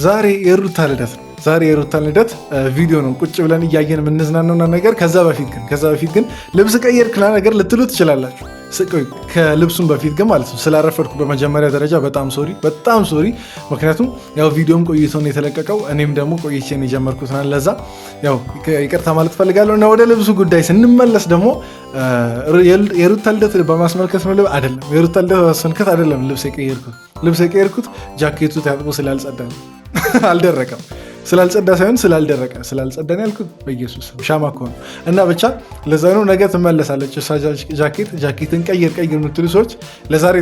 ዛሬ የሩታ ልደት ነው። ዛሬ የሩታ ልደት ቪዲዮ ነው ቁጭ ብለን እያየን የምንዝናነውና ነገር ከዛ በፊት ግን ልብስ ቀየርክ ነገር ልትሉ ትችላላችሁ። ከልብሱም በፊት ግን ማለት ነው ስላረፈድኩ በመጀመሪያ ደረጃ በጣም ሶሪ። ምክንያቱም ያው ቪዲዮም ቆይቶን የተለቀቀው እኔም ደግሞ ቆይቼን የጀመርኩት ለዛ ያው ይቅርታ ማለት ፈልጋለሁ። እና ወደ ልብሱ ጉዳይ ስንመለስ ደግሞ የሩታ ልደት በማስመልከት ነው አይደለም፣ የሩታ ልደት በማስመልከት አይደለም ልብስ የቀየርኩት ጃኬቱ ታጥቦ ስላልጸዳ ነው። አልደረቀም ስላልጸዳ ሳይሆን ስላልጸዳን ያልኩት በኢየሱስ ሻማ እኮ ነው። እና ብቻ ለዛ ነው ነገ ትመለሳለች እሷ ጃኬትን ቀይር የምትሉ ሰዎች ለዛሬ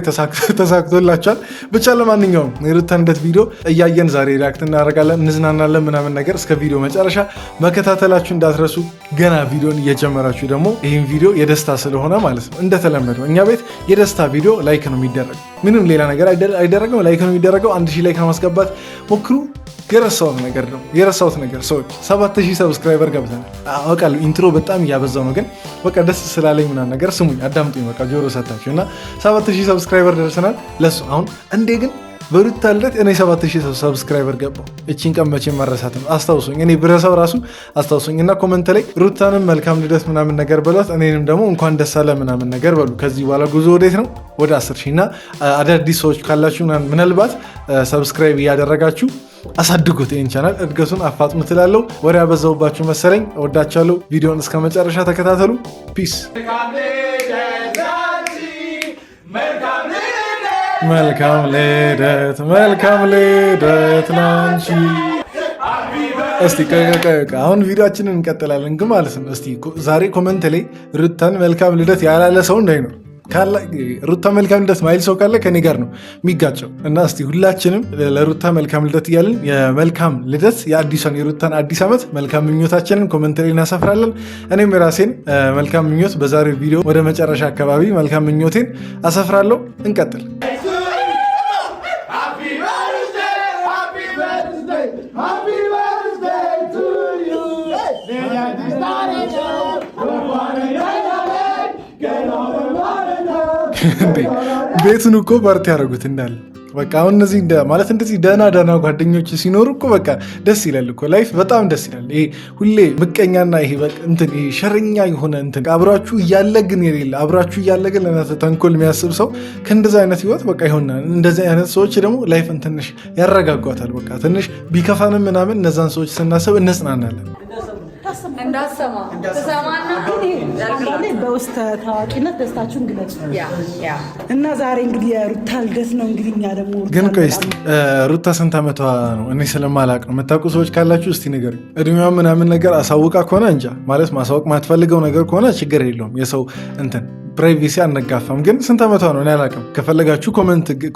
ተሳክቶላቸዋል። ብቻ ለማንኛውም የሩታን ልደት ቪዲዮ እያየን ዛሬ ሪያክት እናደርጋለን፣ እንዝናናለን ምናምን ነገር። እስከ ቪዲዮ መጨረሻ መከታተላችሁ እንዳትረሱ። ገና ቪዲዮን እየጀመራችሁ ደግሞ ይህን ቪዲዮ የደስታ ስለሆነ ማለት ነው እንደተለመደው እኛ ቤት የደስታ ቪዲዮ ላይክ ነው የሚደረገው፣ ምንም ሌላ ነገር አይደረገው። ላይክ ነው የሚደረገው። 1000 ላይክ ለማስገባት ሞክሩ። የረሳሁት ነገር ሰዎች 7000 ሰብስክራይበር ገብተናል። አውቃለሁ ኢንትሮ በጣም እያበዛው ነው፣ ግን በቃ ደስ ስላለኝ ምናምን ነገር ስሙኝ፣ አዳምጡኝ፣ በቃ ጆሮ ሰታችሁ እና 7000 ሰብስክራይበር ደርሰናል። ለሱ አሁን እንዴ ግን በሩታ ልደት እኔ 7000 ሰብስክራይበር ገባው። እቺን ቀን መቼም መረሳትም አስታውሱኝ፣ እኔ ብረሳው ራሱ አስታውሱኝ እና ኮመንት ላይ ሩታንም መልካም ልደት ምናምን ነገር በሏት፣ እኔንም ደግሞ እንኳን ደስ አለ ምናምን ነገር በሉ። ከዚህ በኋላ ጉዞ ወዴት ነው? ወደ 10000 እና አዳዲስ ሰዎች ካላችሁ ምናልባት ሰብስክራይብ እያደረጋችሁ አሳድጉት፣ ይህን ቻናል እድገቱን አፋጥሙ ትላለው። ወሬ ያበዛውባችሁ መሰለኝ። ወዳቻለሁ። ቪዲዮን እስከ መጨረሻ ተከታተሉ። ፒስ። መልካም ልደት ላንቺ። እስቲ አሁን ቪዲዮአችንን እንቀጥላለን ግን ማለት ነው። እስቲ ዛሬ ኮመንት ላይ ሩታን መልካም ልደት ያላለ ሰው እንዳይኖር። ሩታ መልካም ልደት ማይል ሰው ካለ ከኔ ጋር ነው የሚጋጨው። እና እስቲ ሁላችንም ለሩታ መልካም ልደት እያልን የመልካም ልደት የሩታን አዲስ ዓመት መልካም ምኞታችንን ኮመንት ላይ እናሰፍራለን። እኔም የራሴን መልካም ምኞት በዛሬው ቪዲዮ ወደ መጨረሻ አካባቢ መልካም ምኞቴን አሰፍራለሁ። እንቀጥል። ቤቱን እኮ ፓርቲ ያደረጉት እንዳለ በቃ አሁን እነዚህ ማለት እንደዚህ ደህና ጓደኞች ሲኖሩ እኮ በቃ ደስ ይላል እኮ ላይፍ በጣም ደስ ይላል። ይሄ ሁሌ ምቀኛና ይሄ እንትን ሸረኛ የሆነ እንትን አብራችሁ እያለ ግን የሌለ አብራችሁ እያለ ግን ለእናንተ ተንኮል የሚያስብ ሰው ከእንደዚህ አይነት ህይወት በቃ ይሆናል። እንደዚህ አይነት ሰዎች ደግሞ ላይፍን ትንሽ ያረጋጓታል። በቃ ትንሽ ቢከፋንም ምናምን እነዛን ሰዎች ስናስብ እንጽናናለን። በውስጥ ታዋቂነት ደስታችሁን ግለጹ እና ዛሬ እንግዲህ የሩታ ልደት ነው። እንግዲህ እኛ ደግሞ ግን ቆይ እስኪ ሩታ ስንት ዓመቷ ነው? እኔ ስለማላውቅ ነው። የምታውቁ ሰዎች ካላችሁ እስቲ ንገሩኝ። እድሜዋ ምናምን ነገር አሳውቃ ከሆነ እንጃ፣ ማለት ማሳወቅ ማትፈልገው ነገር ከሆነ ችግር የለውም። የሰው እንትን ፕራይቬሲ አነጋፋም። ግን ስንት ዓመቷ ነው? እኔ አላውቅም። ከፈለጋችሁ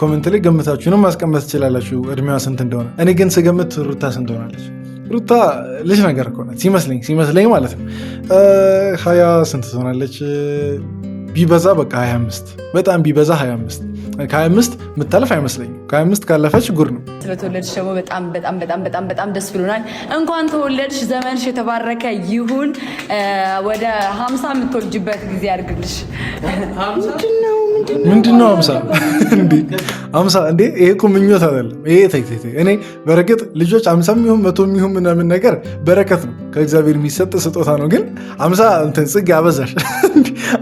ኮመንት ላይ ገምታችሁንም ማስቀመጥ ትችላላችሁ እድሜዋ ስንት እንደሆነ። እኔ ግን ስገምት ሩታ ስንት ሆናለች? ሩታ ልጅ ነገር እኮ ናት ሲመስለኝ ማለት ነው። 20 ስንት ትሆናለች? ቢበዛ በቃ 25፣ በጣም ቢበዛ 25። ከ25 ምታለፍ አይመስለኝም። ከ25 ካለፈች ጉር ነው። ስለተወለድሽ ደግሞ በጣም ደስ ብሎናል። እንኳን ተወለድሽ፣ ዘመንሽ የተባረከ ይሁን። ወደ 50 የምትወልጅበት ጊዜ ያድርግልሽ። ምንድነው 50 እንዴ? ይሄ እኮ ምኞት አይደለም። ይሄ እኔ በረከት ልጆች 50 የሚሆን 100 የሚሆን ምናምን ነገር በረከት ነው፣ ከእግዚአብሔር የሚሰጥ ስጦታ ነው። ግን 50 እንትን ጽጌ አበዛሽ።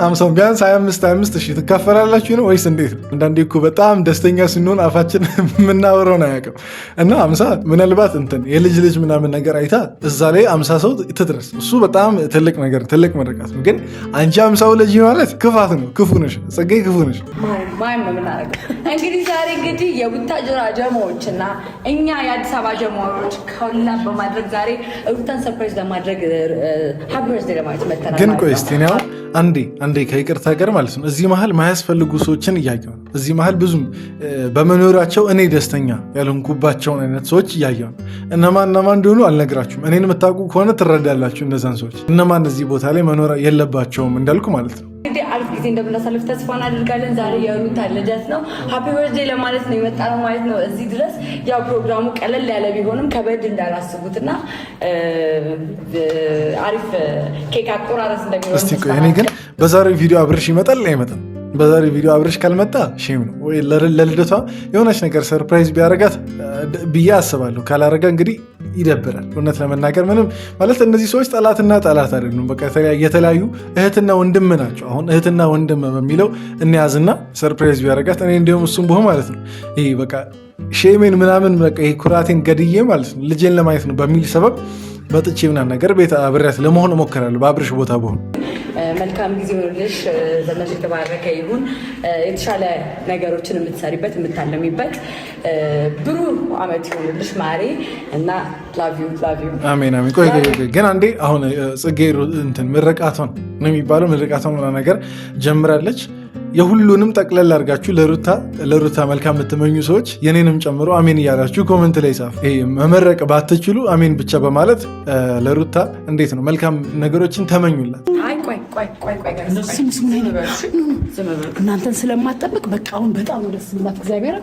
50 ቢያንስ 25 እሺ ትካፈላላችሁ ነው ወይስ እንዴት ነው? አንዳንዴ እኮ በጣም ደስተኛ ስንሆን አፋችን የምናወራውን አያውቅም። እና 50 ምናልባት እንትን የልጅ ምናምን ነገር አይታ እዛ ላይ 50 ሰው ትድረስ። እሱ በጣም ትልቅ ነገር ትልቅ መረቃት ነው። ግን አንቺ 50 ልጅ ማለት ክፋት ነው። ክፉ ነሽ ጽጌ፣ ክፉ ነሽ። ማይም ነው የምናደርገው። እንግዲህ ዛሬ እንግዲህ የቡታጅራ ጀማዎች እና እኛ የአዲስ አበባ ጀማዎች ኮላብ በማድረግ ዛሬ ሩታን ሰርፕራይዝ ለማድረግ ሃፒ በርዝዴይ ለማለት መተናል። ግን ቆይ እስቲ ነው አንዴ ከይቅርታ ጋር ማለት ነው እዚህ መሀል ማያስፈልጉ ሰዎችን እያየሁ ነው። እዚህ መሀል ብዙም በመኖራቸው እኔ ደስተኛ ያልሆንኩባቸውን አይነት ሰዎች እያየሁ ነው። እነማን እንደሆኑ አልነግራችሁም። እኔን የምታውቁ ከሆነ ትረዳላችሁ። እነዛን ሰዎች እነማን እዚህ ቦታ ላይ መኖር የለባቸውም እንዳልኩ ማለት ነው። እንግዲህ አሪፍ ጊዜ እንደምናሳልፍ ተስፋ እናደርጋለን። ዛሬ የሩታ ልደት ነው። ሃፒ በርዝዴይ ለማለት ነው የመጣነው ማለት ነው እዚህ ድረስ። ያው ፕሮግራሙ ቀለል ያለ ቢሆንም ከበድ እንዳላስቡትና አሪፍ ኬክ አቆራረስ እንደሚሆን እስቲ ቆይ እኔ ግን በዛሬው ቪዲዮ አብርሽ ይመጣል አይመጣም? በዛሬ ቪዲዮ አብርሽ ካልመጣ ሼም ነው ወይ ለልደቷ የሆነች ነገር ሰርፕራይዝ ቢያረጋት ብዬ አስባለሁ። ካላረጋ እንግዲህ ይደብራል። እውነት ለመናገር ምንም ማለት እነዚህ ሰዎች ጠላትና ጠላት አይደሉም። በቃ የተለያዩ እህትና ወንድም ናቸው። አሁን እህትና ወንድም በሚለው እንያዝና ሰርፕራይዝ ቢያረጋት እኔ እንዲሁም እሱም ብሆን ማለት ነው ይሄ በቃ ሼሜን ምናምን በቃ ይሄ ኩራቴን ገድዬ ማለት ነው ልጄን ለማየት ነው በሚል ሰበብ በጥቼ ምናምን ነገር ቤት አብሬያት ለመሆን እሞክራለሁ በአብርሽ ቦታ በሆን። መልካም ጊዜ ሆንልሽ። ዘመንሽ የተባረከ ይሁን። የተሻለ ነገሮችን የምትሰሪበት የምታለሚበት ብሩህ አመት ይሆንልሽ ማሬ እና ላቪዩ። አሜን አሜን። ቆይ ግን አንዴ አሁን ጽጌ እንትን ምርቃቷን ነው የሚባለው ምርቃቷን ነገር ጀምራለች። የሁሉንም ጠቅለል አድርጋችሁ ለሩታ መልካም የምትመኙ ሰዎች የኔንም ጨምሮ አሜን እያላችሁ ኮመንት ላይ ጻፉ። ይሄ መመረቅ ባትችሉ አሜን ብቻ በማለት ለሩታ እንዴት ነው መልካም ነገሮችን ተመኙላት። እናንተን ስለማጠብቅ በቃ አሁን በጣም ደስ ይላት እግዚአብሔር።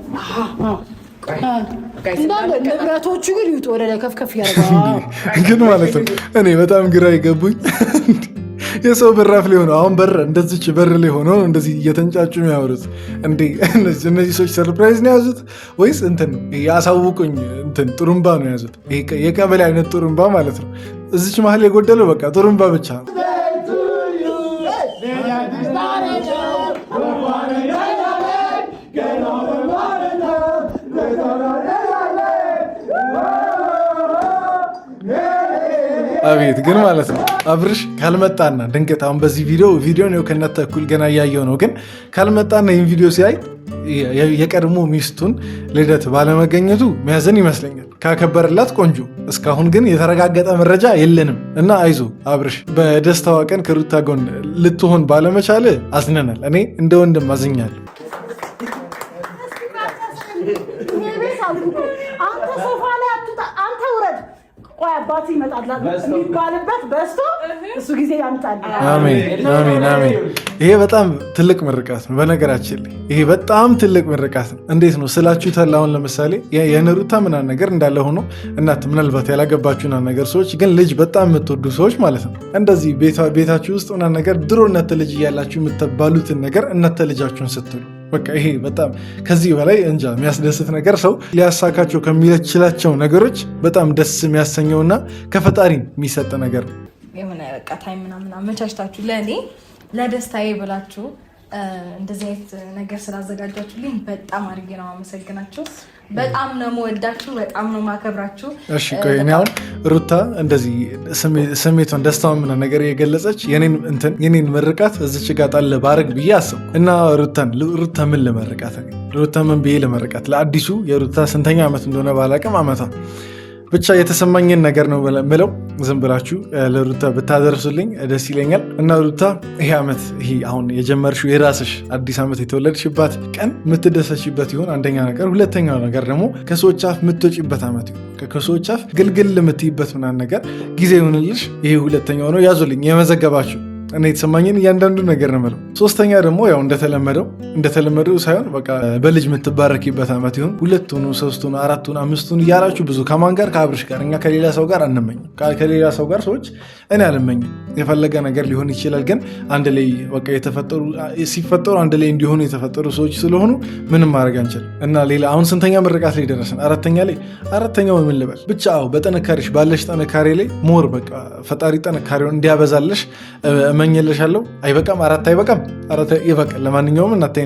ንብረቶቹ ግን ይውጡ ወደ ላይ ከፍከፍ ያደርጋል። ግን ማለት ነው እኔ በጣም ግራ ይገቡኝ የሰው በራፍ ላይ ሆነው አሁን እንደዚች በር ላይ ሆነው እንደዚህ እየተንጫጩ የሚያወሩት እንዴ? እነዚህ ሰዎች ሰርፕራይዝ ነው የያዙት ወይስ እንትን ነው ያሳውቁኝ እንትን ጥሩምባ ነው የያዙት? የቀበሌ አይነት ጥሩምባ ማለት ነው። እዚች መሀል የጎደለው በቃ ጥሩምባ ብቻ ነው። አቤት ግን ማለት ነው አብርሽ ካልመጣና ድንገት አሁን በዚህ ቪዲዮ ነው ከእናንተ እኩል ገና እያየው ነው። ግን ካልመጣና ይህን ቪዲዮ ሲያይ የቀድሞ ሚስቱን ልደት ባለመገኘቱ ሚያዘን ይመስለኛል። ካከበረላት ቆንጆ። እስካሁን ግን የተረጋገጠ መረጃ የለንም እና አይዞ አብርሽ በደስታዋ ቀን ከሩታ ጎን ልትሆን ባለመቻል አዝነናል። እኔ እንደ ወንድም አዝኛለሁ። አባት ይመጣል የሚባልበት በስቶ እሱ ጊዜ ያምጣል። አሜን አሜን አሜን። ይሄ በጣም ትልቅ ምርቃት ነው። በነገራችን ላይ ይሄ በጣም ትልቅ ምርቃት ነው። እንዴት ነው ስላችሁ ተላሁን ለምሳሌ የነሩታ ምናምን ነገር እንዳለ ሆኖ እናት ምናልባት ያላገባችሁና ነገር ሰዎች ግን ልጅ በጣም የምትወዱ ሰዎች ማለት ነው እንደዚህ ቤታችሁ ውስጥ ምናምን ነገር ድሮ እናንተ ልጅ እያላችሁ የምትባሉትን ነገር እናንተ ልጃችሁን ስትሉ በቃ ይሄ በጣም ከዚህ በላይ እንጃ የሚያስደስት ነገር ሰው ሊያሳካቸው ከሚችላቸው ነገሮች በጣም ደስ የሚያሰኘውና ከፈጣሪ የሚሰጥ ነገር ነው። የሆነ በቃ ታይም ምናምን አመቻችታችሁ ለእኔ ለደስታዬ ብላችሁ እንደዚህ አይነት ነገር ስላዘጋጃችሁልኝ በጣም አድርጌ ነው አመሰግናችሁ። በጣም ነው የምወዳችሁ፣ በጣም ነው የማከብራችሁ። እሺ ቆይ እኔ አሁን ሩታ እንደዚህ ስሜቷን ደስታውን ምን ነገር የገለጸች የኔን ምርቃት እዚች ጋር ጣል ባረግ ብዬ አሰብኩ እና ሩታ ምን ልመርቃት? ሩታ ምን ብዬ ልመርቃት? ለአዲሱ የሩታ ስንተኛ ዓመት እንደሆነ ባላቅም ዓመቷ ብቻ የተሰማኝን ነገር ነው ምለው። ዝም ብላችሁ ለሩታ ብታደርሱልኝ ደስ ይለኛል። እና ሩታ ይሄ ዓመት ይሄ አሁን የጀመርሽው የራስሽ አዲስ ዓመት የተወለድሽባት ቀን የምትደሰችበት ይሁን አንደኛ ነገር። ሁለተኛው ነገር ደግሞ ከሰዎች አፍ የምትወጪበት ዓመት ይሁን፣ ከሰዎች አፍ ግልግል የምትይበት ምናምን ነገር ጊዜ ይሁንልሽ። ይሄ ሁለተኛው ነው። ያዙልኝ የመዘገባችሁ እኔ የተሰማኝን እያንዳንዱ ነገር ነው የምለው። ሶስተኛ ደግሞ ያው እንደተለመደው ሳይሆን በቃ በልጅ የምትባረኪበት ዓመት ይሁን። 2 ሆኑ 3 ሆኑ 4 ሆኑ 5 ሆኑ እያላችሁ ብዙ ከማን ጋር ከአብርሽ ጋር እኛ ከሌላ ሰው ጋር አንመኝም። ከሌላ ሰው ጋር ሰዎች እኔ አልመኝም። የፈለገ ነገር ሊሆን ይችላል፣ ግን አንድ ላይ በቃ ሲፈጠሩ አንድ ላይ እንዲሆኑ የተፈጠሩ ሰዎች ስለሆኑ ምንም ማድረግ አንችልም። እና ሌላ አሁን ስንተኛ ምርቃት ላይ ደረስን? አራተኛው ምን ልበል ብቻ ባለሽ ጥንካሬ ላይ ሞር በቃ ፈጣሪ ጥንካሬውን እንዲያበዛለሽ እመኝልሻለሁ። አይበቃም? 4 አይበቃም? 4 ይበቃል። ለማንኛውም እናንተ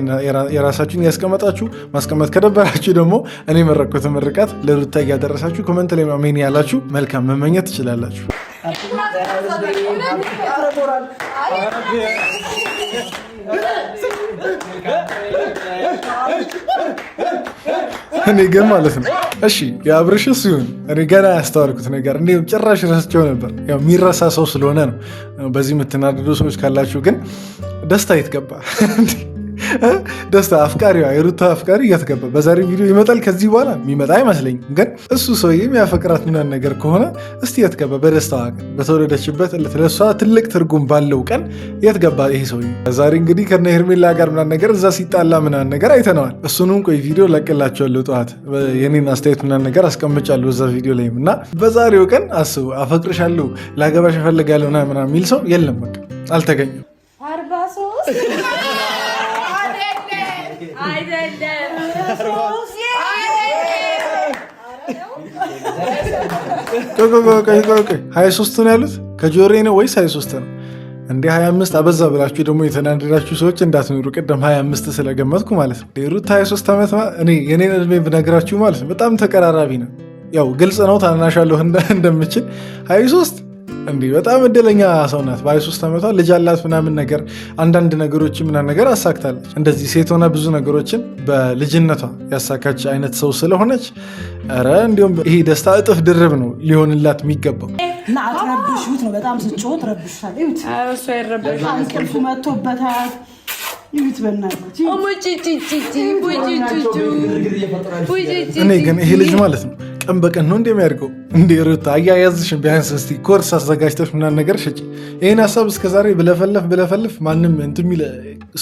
የራሳችሁን ያስቀመጣችሁ ማስቀመጥ ከደበራችሁ ደግሞ እኔ መረቅኩት ምርቃት ለሩታ እያደረሳችሁ ኮመንት ላይ አሜን ያላችሁ መልካም መመኘት ትችላላችሁ። እኔ ግን ማለት ነው እሺ የአብርሽ ሲሆን እኔ ገና ያስተዋልኩት ነገር እንዴ ጭራሽ ረስቸው ነበር። ያው የሚረሳ ሰው ስለሆነ ነው። በዚህ የምትናደዱ ሰዎች ካላችሁ ግን ደስታ ይትገባ ደስታ አፍቃሪዋ የሩታ አፍቃሪ እያትገባ በዛሬ ቪዲዮ ይመጣል። ከዚህ በኋላ የሚመጣ አይመስለኝም። ግን እሱ ሰውዬ የሚያፈቅራት ምናምን ነገር ከሆነ እስቲ የትገባ በደስታዋ ቀን በተወለደችበት ለእሷ ትልቅ ትርጉም ባለው ቀን የትገባ ይሄ ሰውዬ። ዛሬ እንግዲህ ከነ ሄርሜላ ጋር ምናምን ነገር እዛ ሲጣላ ምናምን ነገር አይተነዋል። እሱንም ቆይ ቪዲዮ ለቅላቸዋለሁ ጠዋት የኔን አስተያየት ምናምን ነገር አስቀምጫለሁ እዛ ቪዲዮ ላይም እና በዛሬው ቀን አስቡ አፈቅርሻለሁ ላገባሽ እፈልጋለሁ ምናምን የሚል ሰው የለም። በቃ አልተገኘም። 23 ነው ያሉት ከጆሮዬ ነው ወይስ 23 ነው እንዴ? 25 አበዛ ብላችሁ ደግሞ የተናደዳችሁ ሰዎች እንዳትኖሩ። ቅድም 25 ስለገመትኩ ማለት ነው። ሩታ 23 ዓመት እኔ የኔን እድሜ ብነግራችሁ ማለት ነው በጣም ተቀራራቢ ነው። ያው ግልጽ ነው ታናሻለሁ እንደምችል 23 እንዲህ በጣም እድለኛ ሰው ናት። በ23 ዓመቷ ልጅ አላት ምናምን ነገር አንዳንድ ነገሮች ምናምን ነገር አሳክታለች። እንደዚህ ሴት ሆና ብዙ ነገሮችን በልጅነቷ ያሳካች አይነት ሰው ስለሆነች ኧረ እንዲሁም ይሄ ደስታ እጥፍ ድርብ ነው ሊሆንላት የሚገባው። እና አትረብሹት ነው በጣም ስጮህ ትረብሻል። እዩት እሱ አይረብሽ እንቅልፉ መጥቶበታል። እዩት በእናታችሁ እኔ ግን ይሄ ልጅ ማለት ነው ቀን በቀን ነው እንደሚያድገው እንደ ሩታ አያያዝሽን ቢያንስ እስቲ ኮርስ አዘጋጅተሽ ምናምን ነገር ሸጪ። ይሄን ሀሳብ እስከዛሬ ብለፈልፍ ማንም እንትን የሚል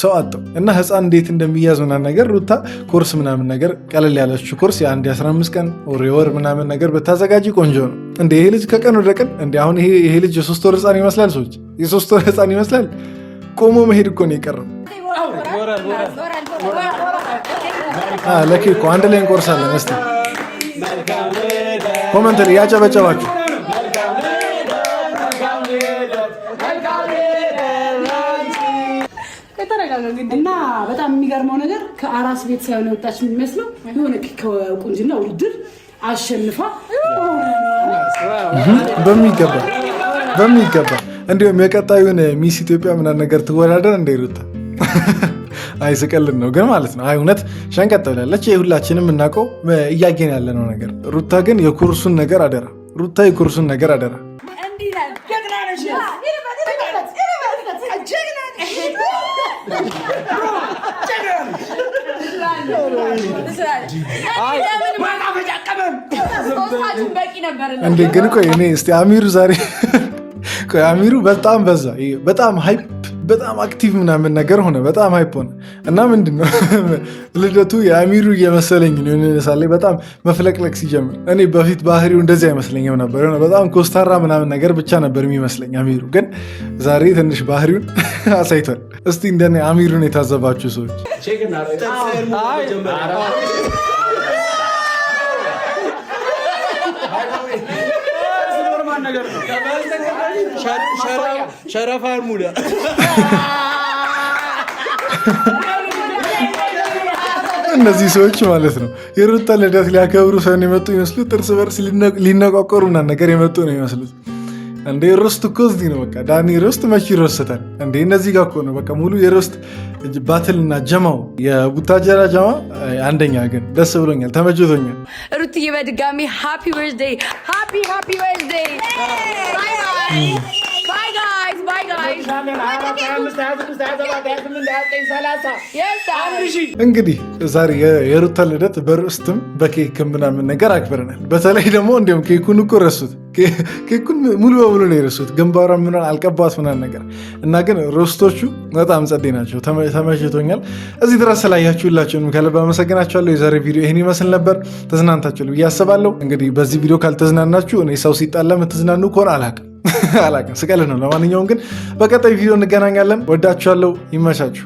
ሰው አጣው እና ህፃን እንዴት እንደሚያዝ ምናምን ነገር ሩታ ኮርስ ምናምን ነገር ቀለል ያለችው ኮርስ የአንድ 15 ቀን ወር ምናምን ነገር ብታዘጋጂ ቆንጆ ነው። እንደ ይሄ ልጅ ከቀን ወደ ቀን እንደ አሁን ይሄ ልጅ የ3 ወር ህፃን ይመስላል። ሰዎች የ3 ወር ህፃን ይመስላል። ቆሞ መሄድ እኮ ነው የቀረው። ለኬኮ አንድ ላይ እንቆርሳለን። እስቲ ኮመንት ላይ ያጨበጨባችሁ እና በጣም የሚገርመው ነገር ከአራስ ቤት ሳይሆን የወጣች የሚመስለው የሆነ ከቁንጅና ውድድር አሸንፋ በሚገባ እንዲሁም የቀጣዩን ሚስ ኢትዮጵያ ምናምን ነገር ትወዳደር እንደ ሩታ አይስቀልን ነው ግን ማለት ነው። እውነት ሸንቀጥ ብላለች። ሁላችንም እናውቀው እያየን ያለነው ነገር። ሩታ ግን የኩርሱን ነገር አደራ። እንዴ ግን ቆይ እኔ እስቲ አሚሩ ዛሬ አሚሩ በጣም በዛ። በጣም ሃይፕ በጣም አክቲቭ ምናምን ነገር ሆነ። በጣም ሃይፕ ሆነ እና ምንድነው ልደቱ የአሚሩ እየመሰለኝ ነው። ሳለ በጣም መፍለቅለቅ ሲጀምር እኔ በፊት ባህሪው እንደዚህ አይመስለኝም ነበር። በጣም ኮስታራ ምናምን ነገር ብቻ ነበር የሚመስለኝ አሚሩ። ግን ዛሬ ትንሽ ባህሪውን አሳይቷል። እስቲ እንደኔ አሚሩን የታዘባችሁ ሰዎች ሸረፋ ሙላ እነዚህ ሰዎች ማለት ነው የሩታ ልደት ሊያከብሩ ሰውን የመጡ ይመስሉት እርስ በርስ ሊነቋቆሩ ምናምን ነገር የመጡ ነው ይመስሉት። እንዴ ሮስት እኮ እዚህ ነው። በቃ ዳኒ ሮስት መቼ ይሮስታል እንዴ? እነዚህ ጋር እኮ ነው በቃ ሙሉ የሮስት ባትልና ጀማው የቡታጀራ ጀማ አንደኛ። ግን ደስ ብሎኛል፣ ተመችቶኛል። ሩትዬ በድጋሚ ሃፒ በርዝዴይ እንግዲህ ዛሬ የሩታ ልደት በሮስትም በኬክም ምናምን ነገር አክብረናል። በተለይ ደግሞ እንዲሁም ኬኩን እኮ ረሱት። ኬኩን ሙሉ በሙሉ ነው የረሱት። ግንባሯ ምናምን አልቀባት ምናምን ነገር እና ግን ሮስቶቹ በጣም ጸዴ ናቸው። ተመችቶኛል። እዚህ ድረስ ስላያችሁላችሁንም ከልብ አመሰግናችኋለሁ። የዛሬ ቪዲዮ ይህን ይመስል ነበር። ተዝናንታችሁ ብዬ አስባለሁ። እንግዲህ በዚህ ቪዲዮ ካልተዝናናችሁ እኔ ሰው ሲጣላ የምትዝናኑ ከሆነ አላቅም ስቀልህ ነው። ለማንኛውም ግን በቀጣይ ቪዲዮ እንገናኛለን። ወዳችኋለሁ። ይመቻችሁ።